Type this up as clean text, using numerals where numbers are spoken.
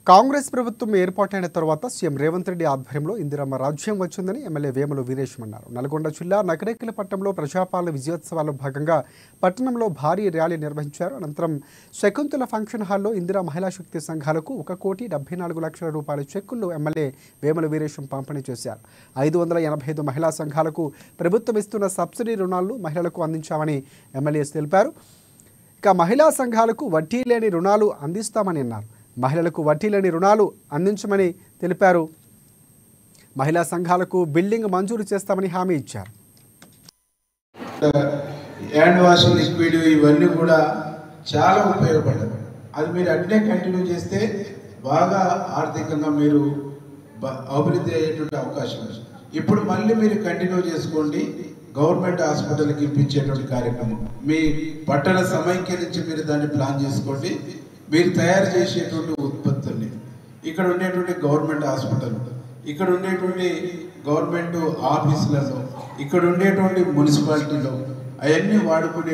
కాంగ్రెస్ ప్రభుత్వం ఏర్పాటైన తర్వాత సీఎం రేవంత్ రెడ్డి ఆధ్వర్యంలో ఇందిరమ్మ రాజ్యం వచ్చిందని ఎమ్మెల్యే వేముల వీరేశం అన్నారు. నల్గొండ జిల్లా నకరేకలపట్నంలో ప్రజాపాలన విజయోత్సవాల్లో భాగంగా పట్టణంలో భారీ ర్యాలీ నిర్వహించారు. అనంతరం శకుంతల ఫంక్షన్ హాల్లో ఇందిరా మహిళా శక్తి సంఘాలకు 1,74,00,000 రూపాయల చెక్కులు ఎమ్మెల్యే వేముల వీరేశం పంపిణీ చేశారు. 585 మహిళా సంఘాలకు ప్రభుత్వం ఇస్తున్న సబ్సిడీ రుణాలను మహిళలకు అందించామని ఎమ్మెల్యే తెలిపారు. ఇక మహిళా సంఘాలకు వడ్డీ లేని రుణాలు అందిస్తామని అన్నారు. మహిళలకు వడ్డీ లేని రుణాలు అందించమని తెలిపారు. మహిళా సంఘాలకు బిల్డింగ్ మంజూరు చేస్తామని హామీ ఇచ్చారు. హ్యాండ్ వాష్ లిక్విడ్ ఇవన్నీ కూడా చాలా ఉపయోగపడ్డాయి. అది మీరు అట్లే కంటిన్యూ చేస్తే బాగా ఆర్థికంగా మీరు అభివృద్ధి అయ్యేటువంటి అవకాశం ఉంది. ఇప్పుడు మళ్ళీ మీరు కంటిన్యూ చేసుకోండి. గవర్నమెంట్ హాస్పిటల్కి ఇప్పించేటువంటి కార్యక్రమం మీ పట్టణ సమైక్య నుంచి మీరు దాన్ని ప్లాన్ చేసుకోండి. మీరు తయారు చేసేటువంటి ఉత్పత్తుల్ని ఇక్కడ ఉండేటువంటి గవర్నమెంట్ హాస్పిటల్, ఇక్కడ ఉండేటువంటి గవర్నమెంట్ ఆఫీసులలో, ఇక్కడ ఉండేటువంటి మున్సిపాలిటీలో అవన్నీ వాడుకునే